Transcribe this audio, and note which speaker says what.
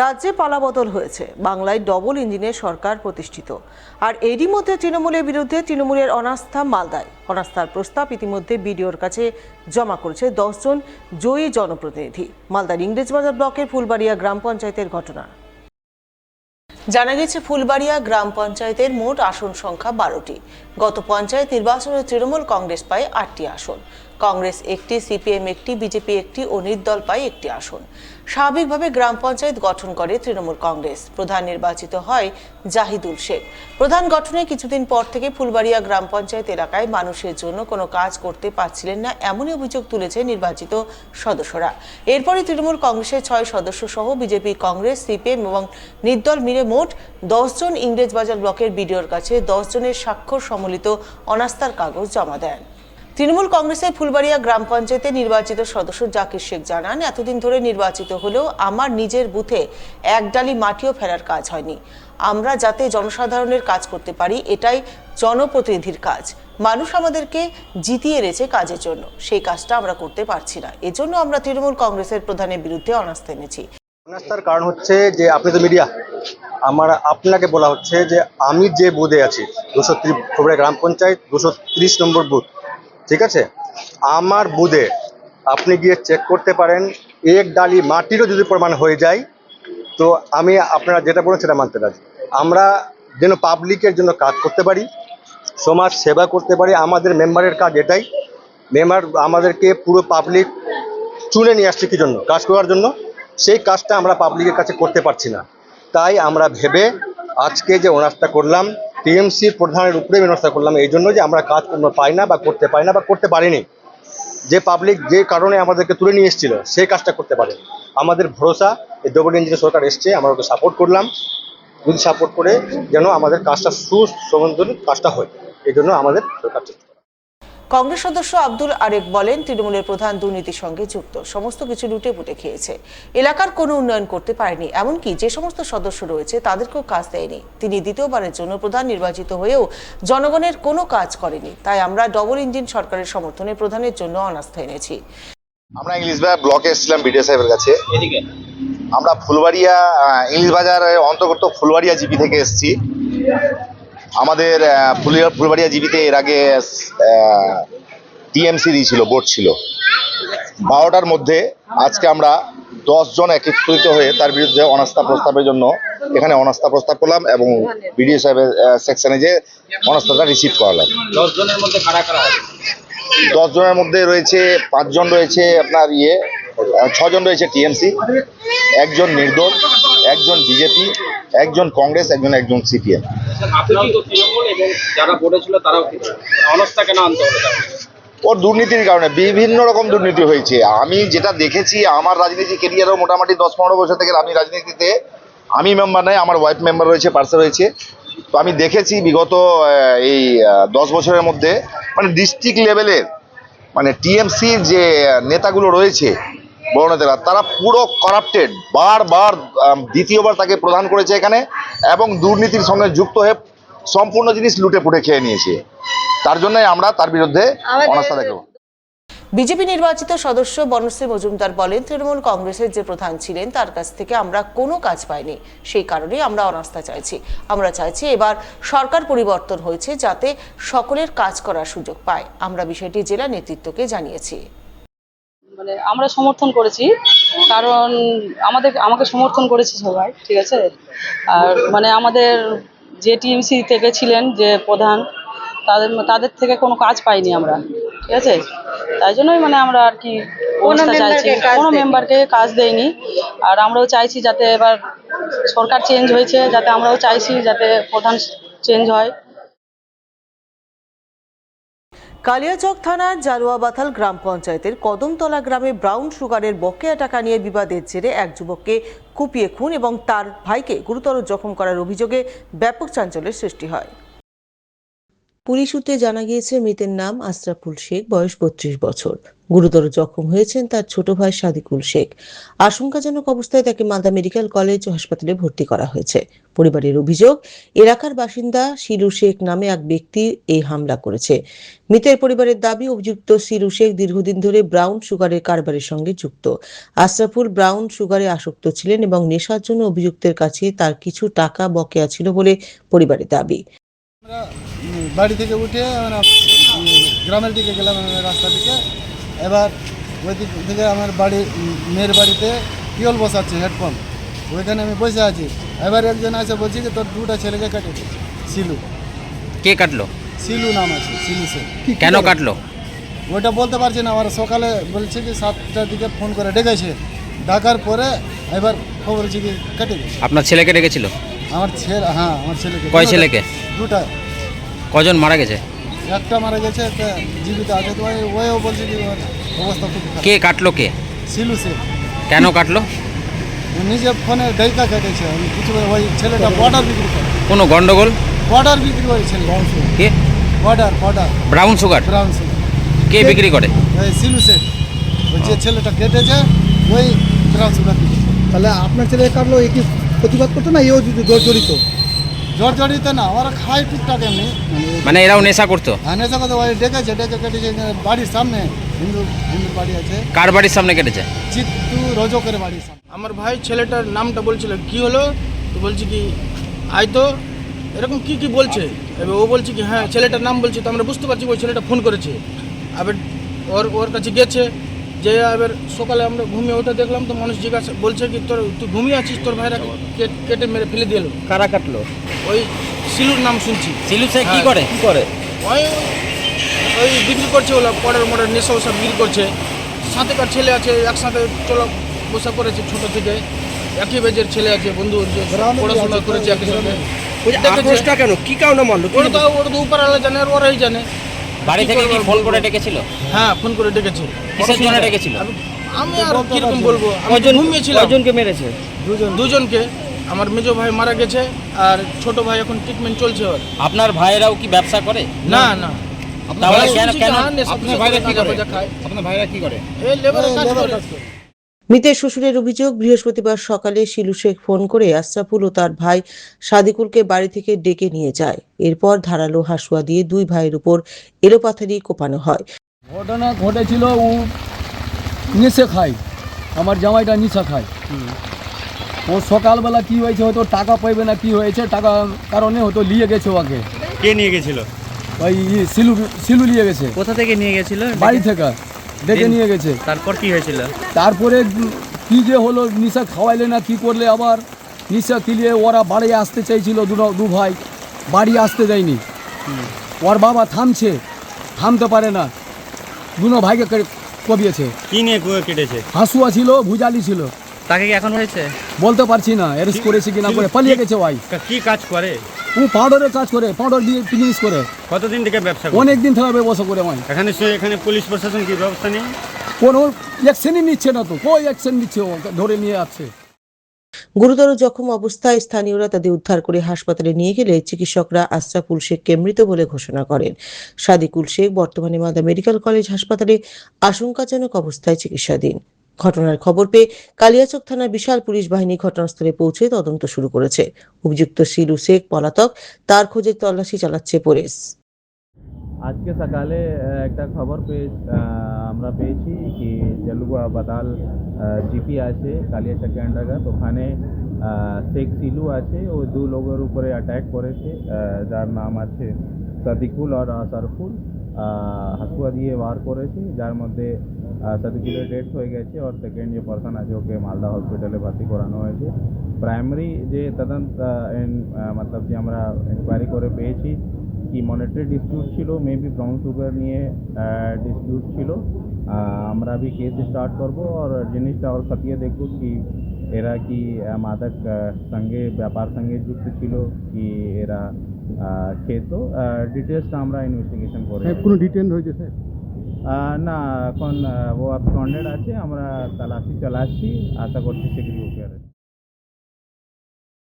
Speaker 1: রাজ্যে পালাবদল হয়েছে, বাংলায় ডবল ইঞ্জিনের সরকার প্রতিষ্ঠিত। আর এরই মধ্যে তৃণমূলের বিরুদ্ধে তৃণমূলের অনাস্থা মালদায়। অনাস্থার প্রস্তাব ইতিমধ্যে বিডিওর কাছে জমা করেছে 10 জন জয়ী জনপ্রতিনিধি। মালদার ইংরেজবাজার ব্লকের ফুলবাড়িয়া গ্রাম পঞ্চায়েতের ঘটনা। জানা গেছে, ফুলবাড়িয়া গ্রাম পঞ্চায়েতের মোট আসন সংখ্যা 12টি। গত পঞ্চায়েত নির্বাচনে তৃণমূল কংগ্রেস পায় 8টি আসন, কংগ্রেস একটি, সিপিএম একটি, বিজেপি একটি ও নির্দল পায় একটি আসন। স্বাভাবিকভাবে গ্রাম পঞ্চায়েত গঠন করে তৃণমূল কংগ্রেস। প্রধান নির্বাচিত হয় জাহিদুল শেখ। প্রধান গঠনের কিছুদিন পর থেকে ফুলবাড়িয়া গ্রাম পঞ্চায়েত এলাকায় মানুষের জন্য কোনো কাজ করতে পারছিলেন না, এমনই অভিযোগ তুলেছে নির্বাচিত সদস্যরা। এরপরই তৃণমূল কংগ্রেসের 6 সদস্য সহ বিজেপি, কংগ্রেস, সিপিএম এবং নির্দল মিলে মোট 10 জন ইংরেজবাজার ব্লকের বিডিওর কাছে 10 জনের স্বাক্ষর সম্বলিত অনাস্থার কাগজ জমা দেন। তৃণমূল কংগ্রেসের ফুলবাড়িয়া গ্রাম পঞ্চায়েতে নির্বাচিত সদস্য জাকির শেখ জানান, এতদিন ধরে নির্বাচিত হলেও আমার নিজের বুথে এক ডালি মাটিও ফেলার কাজ হয়নি। আমরা যাতে জনসাধারণের কাজ করতে পারি, এটাই জনপ্রতিনিধির কাজ। মানুষ আমাদেরকে জিতিয়ে এনেছে কাজের জন্য, সেই কাজটা আমরা করতে পারছি না। এজন্য আমরা তৃণমূল কংগ্রেসের প্রধানের বিরুদ্ধে অনাস্থা এনেছি।
Speaker 2: অনাস্থার কারণ হচ্ছে যে আপনি তো মিডিয়া, আপনাকে বলা হচ্ছে যে আমি যে বুথে আছি 230 ফুলবাড়িয়া গ্রাম পঞ্চায়েত 230 নম্বর বুথ, ঠিক আছে, আমার বুথে আপনি গিয়ে চেক করতে পারেন, এক ডালি মাটিরও যদি প্রমাণ হয়ে যায় তো আমি আপনারা যেটা বলেন সেটা মানতে রাজি। আমরা যেন পাবলিকের জন্য কাজ করতে পারি, সমাজ সেবা করতে পারি, আমাদের মেম্বারের কাজ এটাই। মেম্বার আমাদেরকে পুরো পাবলিক চুনে নিয়ে আসছে কি জন্য? কাজ করার জন্য। সেই কাজটা আমরা পাবলিকের কাছে করতে পারছি না, তাই আমরা ভেবে আজকে যে অনাস্থা করলাম, টিএমসির প্রধানের উপরে অনাস্থা করলাম, এই জন্য যে আমরা কাজ পাই না বা করতে পাই না বা করতে পারিনি। যে পাবলিক যে কারণে আমাদেরকে তুলে নিয়ে এসেছিল সেই কাজটা করতে পারেনি। আমাদের ভরসা এই ডবল ইঞ্জিনের সরকার এসছে, আমরা ওকে সাপোর্ট করলাম, যদি সাপোর্ট করে যেন আমাদের কাজটা সুসংগঠিত কাজটা হয়, এই জন্য আমাদের সরকার।
Speaker 1: কংগ্রেস সদস্য আব্দুল আরেক বলেন, তৃণমূলের প্রধান দুর্নীতির সঙ্গে যুক্ত, সমস্ত কিছু লুটে পুটে খেয়েছে, এলাকার কোনো উন্নয়ন করতে পারেনি, এমনকি যে সমস্ত সদস্য রয়েছে তাদেরকেও কাজ দেয়নি। তিনি দ্বিতীয়বারের জন্য প্রধান নির্বাচিত হয়েও জনগণের কোনো কাজ করেনি। তাই আমরা ডবল ইঞ্জিন সরকারের সমর্থনে প্রধানের জন্য অনাস্থা এনেছি।
Speaker 3: আমরা ইংলিশবাজার ব্লকে এসেছিলাম বিডিও সাহেবের কাছে। আমরা ফুলবাড়িয়া ইংলিশবাজারের অন্তর্গত ফুলবাড়িয়া জিপি থেকে এসেছি। আমাদের ফুলবাড়িয়া জিপিতে এর আগে টিএমসি দিয়েছিল, ভোট ছিল 12টার মধ্যে। আজকে আমরা 10 জন একত্রিত হয়ে তার বিরুদ্ধে অনাস্থা প্রস্তাবের জন্য এখানে অনাস্থা প্রস্তাব করলাম এবং বিডিও সাহেবের সেকশনে যে অনাস্থাটা রিসিভ করালাম।
Speaker 4: 10 জনের মধ্যে কারা কারা?
Speaker 3: 10 জনের মধ্যে রয়েছে 5 জন রয়েছে আপনার 6 জন রয়েছে টিএমসি, 1 জন নির্দল, 1 জন বিজেপি, 1 জন কংগ্রেস, 1 জন সিপিএম।
Speaker 4: আপনারাও তো তৃণমূল এবং যারা ভোটে ছিল তারাও কি অনাস্থা কেন আনতে হলো?
Speaker 3: ওর দুর্নীতির কারণে বিভিন্ন রকম দুর্নীতি হয়েছে। আমি যেটা দেখেছি, আমার রাজনীতি কেরিয়ারও মোটামুটি 10-15 বছর থেকে আমি রাজনীতিতে, আমি মেম্বার নাই, আমার ওয়াইফ মেম্বার রয়েছে, পার্সে রয়েছে। তো আমি দেখেছি বিগত এই 10 বছরের মধ্যে মানে ডিস্ট্রিক্ট লেভেলের মানে টিএমসির যে নেতাগুলো রয়েছে, বড় নেতারা, তারা পুরো করাপ্টেড। বারবার দ্বিতীয়বার তাকে প্রদান করেছে এখানে এবং দুর্নীতির সঙ্গে যুক্ত হয়ে সম্পূর্ণ জিনিস লুটে পুটে খেয়ে নিয়েছে। তার জন্যই আমরা তার বিরুদ্ধে অনাস্থা দেখাবো।
Speaker 1: বিজেপি নির্বাচিত সদস্য বনশ্রী মজুমদার বলেন, তৃণমূল কংগ্রেসের যে প্রধান ছিলেন তার কাছ থেকে আমরা কোনো কাজ পাইনি, সেই কারণেই আমরা অনাস্থা চাইছি। আমরা চাইছি এবার সরকার পরিবর্তন হয়েছে যাতে সকলের কাজ করার সুযোগ পায়। আমরা বিষয়টি জেলা নেতৃত্বকে জানিয়েছি।
Speaker 5: মানে আমরা সমর্থন করেছি, কারণ আমাকে সমর্থন করেছে সবাই, ঠিক আছে। আর মানে আমাদের যে টিএমসি থেকে ছিলেন যে প্রধান, তাদের থেকে কোনো কাজ পাইনি আমরা, ঠিক আছে। তাই জন্যই মানে আমরা আর কি চাইছি, কোনো মেম্বারকে কাজ দেয়নি। আর আমরাও চাইছি যাতে এবার সরকার চেঞ্জ হয়েছে, যাতে আমরাও চাইছি যাতে প্রধান চেঞ্জ হয়।
Speaker 1: কালিয়াচক থানার জারুয়াবাথাল গ্রাম পঞ্চায়েতের কদমতলা গ্রামে ব্রাউন সুগারের বকেয়া টাকা নিয়ে বিবাদের জেরে এক যুবককে কুপিয়ে খুন এবং তার ভাইকে গুরুতর জখম করার অভিযোগে ব্যাপক চাঞ্চল্যের সৃষ্টি হয়। পুলিশ সূত্রে জানা গিয়েছে মৃতের নাম আশরাফুল শেখ, বয়স 32 বছর। গুরুতর জখম হয়েছেন তার ছোট ভাই সাদিকুল শেখ। আশঙ্কাজনক অবস্থায় তাকে মালদা মেডিকেল কলেজ ও হাসপাতালে ভর্তি করা হয়েছে। পরিবারের অভিযোগ, এলাকার বাসিন্দা শিলু শেখ নামে এক ব্যক্তি এই হামলা করেছে। মৃতের পরিবারের দাবি, অভিযুক্ত শিলু শেখ দীর্ঘদিন ধরে ব্রাউন সুগারের কারবারের সঙ্গে যুক্ত। আশরাফুল ব্রাউন সুগারে আসক্ত ছিলেন এবং নেশার জন্য অভিযুক্তের কাছে তার কিছু টাকা বকেয়া ছিল বলে পরিবারের দাবি।
Speaker 6: আমরা বাড়ি থেকে উঠে আমরা গ্রামের দিকে গেলাম, রাস্তা দিকে। এবার ওই দিক থেকে আমার মেয়ের বাড়িতে টিউল বসাচ্ছে, হেডফোন, ওইখানে আমি বসে আছি। এবার একজন আছে, বলছি যে তোর দুটা ছেলেকে কেটে দিয়েছে। শিলু।
Speaker 7: কে কাটলো?
Speaker 6: শিলু নাম আছে, শিলু সে।
Speaker 7: কেন কাটলো?
Speaker 6: ওইটা বলতে পারছি না। আমার সকালে বলছে কি 7টার দিকে ফোন করে ডেকেছে, ডাকার পরে এবার খবর হচ্ছে কি কেটে দিয়েছে।
Speaker 7: আপনার ছেলেকে ডেকেছিল?
Speaker 6: আমার ছেলে, হ্যাঁ আমার ছেলেকে।
Speaker 7: কয় ছেলেকে?
Speaker 6: দুটা।
Speaker 7: কজন মারা গেছে?
Speaker 6: একটা মারা গেছে, একটা জীবিত আছে। তো ওইও বলছে কি ওর অবস্থা খুব খারাপ।
Speaker 7: কে কাটলো? কে
Speaker 6: শিলু সে।
Speaker 7: কেন কাটলো?
Speaker 6: ও নিজে ফোনে ডাইকা কেটেছে। কিছু ওই ছেলেটা বর্ডার বিক্রি করে,
Speaker 7: কোনো গন্ডগোল?
Speaker 6: বর্ডার বিক্রি করে ছেলে।
Speaker 7: কে?
Speaker 6: Border
Speaker 7: brown sugar?
Speaker 6: Brown sugar.
Speaker 7: কে বিক্রি করে?
Speaker 6: ওই শিলু সে। ওই যে ছেলেটা কেটেছে ওই ব্রাউন সুগার বিক্রি করে।
Speaker 8: তাহলে আপনার ছেলে কাটলো, এ কি প্রতিবাদ করতো না এও জড়িত?
Speaker 6: জড়িত না, ওরা খায় টুকটাক এমনি।
Speaker 7: মানে এরাও নেশা করতো?
Speaker 6: হ্যাঁ নেশা কথা, ওই ডেকেছে, ডেকে কেটেছে। বাড়ির সামনে হিন্দুর বাড়ি আছে।
Speaker 7: কার বাড়ির সামনে কেটেছে?
Speaker 6: চিত্তু রজকের বাড়ির সামনে।
Speaker 9: আমার ভাই ছেলেটার নামটা বলছিল, কি হলো তো বলছি কি আয় তো, এরকম কি বলছে। এবার ও বলছে কি হ্যাঁ ছেলেটার নাম বলছে। তো আমরা বুঝতে পারছি ওই ছেলেটা ফোন করেছে। এবার ওর কাছে গেছে, যে এবার সকালে আমরা ঘুমিয়ে ওঠে দেখলাম তো মানুষ জিজ্ঞাসা বলছে কি তুই ঘুমিয়ে আছিস, তোর ভাইরা কেটে মেরে ফেলে দিল।
Speaker 7: কারা কাটলো?
Speaker 9: ওই শিলুর নাম শুনছি।
Speaker 7: শিলু শেখ কি
Speaker 9: হ্যাঁ।
Speaker 7: করে?
Speaker 9: ওই ওই বিক্রি করছে, ওলা পরের নেশা ওসব বিক্রি করছে। সাথে কার ছেলে আছে, একসাথে চলা বসা করেছে ছোট থেকে। একই বেজের ছেলে আছে, বন্ধু যে পড়াশোনা করেছে একই সঙ্গে।
Speaker 7: কেন? কি কারণে মারলো?
Speaker 9: ওটা তো উপর আলা জানে আর ওরাই জানে।
Speaker 7: বাড়ি থেকে কি ফোন করে ডেকেছিল?
Speaker 9: হ্যাঁ ফোন করে ডেকেছে।
Speaker 7: কিসের জন্য ডেকেছিল?
Speaker 9: আমি আর কিরকম বলবো, আমি ঘুমিয়েছিলাম।
Speaker 7: কয়জনকে মেরেছে?
Speaker 9: দুজনকে। আমার মেজো ভাই মারা গেছে আর ছোট ভাই এখন ট্রিটমেন্ট চলছে ওর।
Speaker 7: আপনার ভাইয়েরাও কি ব্যবসা করে?
Speaker 9: না
Speaker 7: তাহলে কেন?
Speaker 9: আপনার ভাইরা কি করে?
Speaker 7: আপনার ভাইরা কি করে?
Speaker 9: এই লেবারের কাজ করে।
Speaker 1: মৃতের শ্বশুরের অভিযোগ, বৃহস্পতিবার সকালে শিলু শেখ ফোন করে আশরাফুল ও তার ভাই সাদিকুলকে বাড়ি থেকে ডেকে নিয়ে যায়। এরপর ধারালো হাসুয়া দিয়ে দুই ভাইয়ের উপর এলোপাথারি কোপানো হয়।
Speaker 8: ঘটনা ঘটেছিল, ও নেশে খায়, আমার জামাইটা নেশা খায়। ও সকালবেলা কি হয়েছে, হয়তো টাকা পাইবে না কি হয়েছে, টাকা কারণে হয়তো নিয়ে গেছে ওকে।
Speaker 7: কে নিয়ে গেছিল?
Speaker 8: ওই শিলু নিয়ে গেছে।
Speaker 7: কোথা থেকে নিয়ে গেছিল?
Speaker 8: বাড়ি থেকে ডেকে নিয়ে গেছে।
Speaker 7: তারপর কি হয়েছিল?
Speaker 8: তারপরে কি যে হলো, নিশা খাওয়াইলে না কি করলে, আবার নিশা কিলিয়ে ওরা বাড়ি আসতে চাইছিল, দু ভাই বাড়ি আসতে যায়নি। ওর বাবা থামতে পারে না, দুনো ভাইকে কবিয়েছে।
Speaker 7: কি নিয়ে কেটেছে?
Speaker 8: হাসুয়া ছিল, ভুজালি ছিল।
Speaker 7: তাকে কি এখন হয়েছে?
Speaker 8: বলতে পারছি না অ্যারেস্ট করেছে কিনা, করে পালিয়ে গেছে ওই।
Speaker 7: কি কাজ করে?
Speaker 8: ও পাউডারের কাজ করে, পাউডার দিয়ে বিজনেস করে।
Speaker 7: কতদিন থেকে ব্যবসা
Speaker 8: অনেক দিন থেকে ব্যবসা করে ওই।
Speaker 7: এখানে পুলিশ প্রশাসন কি ব্যবস্থা নেই?
Speaker 8: কোনো অ্যাকশনই নিচ্ছে না, তো কই অ্যাকশন নিচ্ছে, ধরে নিয়ে আসছে।
Speaker 1: গুরুতর জখম অবস্থায় স্থানীয়রা তাদের উদ্ধার করে হাসপাতালে নিয়ে গেলে চিকিৎসকরা আশরাফুল শেখকে মৃত বলে ঘোষণা করেন। সাদিকুল শেখ বর্তমানে মালদা মেডিকেল কলেজ হাসপাতালে আশঙ্কাজনক অবস্থায় চিকিৎসাধীন। ঘটনার খবর পেয়ে কালিয়াচক থানার বিশাল পুলিশ বাহিনী ঘটনাস্থলে পৌঁছে তদন্ত শুরু করেছে। অভিযুক্ত শিলু শেখ পলাতক, তার খোঁজে তল্লাশি চালাচ্ছে পুলিশ।
Speaker 10: আজকে সকালে একটা খবর আমরা পেয়েছি কি জেলুগা বাতাল জিপি আছে কালিয়াচকের অন্তর্গত, ওখানে শেখ শিলু আছে, ও দু লোকের উপরে অ্যাটাক করেছে, যার নাম আছে সাদিকুল আর আশরাফুল। হাসুয়া দিয়ে বার করেছে, যার মধ্যে সাদিকুলের ডেথ হয়ে গেছে, আর সেকেন্ড যে পার্সন আছে ওকে মালদা হসপিটালে ভর্তি করানো হয়েছে। প্রাইমারি যে তদন্ত মতলব যে আমরা ইনকোয়ারি করে পেয়েছি কি মনিটারি ডিসপিউট ছিল, মেবি ব্রাউন সুগার নিয়ে ডিসপিউট ছিল। আমরা भी কেস স্টার্ট করব আর জিনিসটা আর খতিয়ে দেখব কি এরা কি মাদক সঙ্গে ব্যাপার সঙ্গে যুক্ত ছিল কি এরা খেত। ডিটেলসটা আমরা ইনভেস্টিগেশন করে।
Speaker 8: কোনো ডিটেইন হয়েছে স্যার?
Speaker 10: না, এখন ও আপস্কন্ডেড আছে, আমরা তালাশি চালাচ্ছি, আশা করছি শীঘ্রই ওকে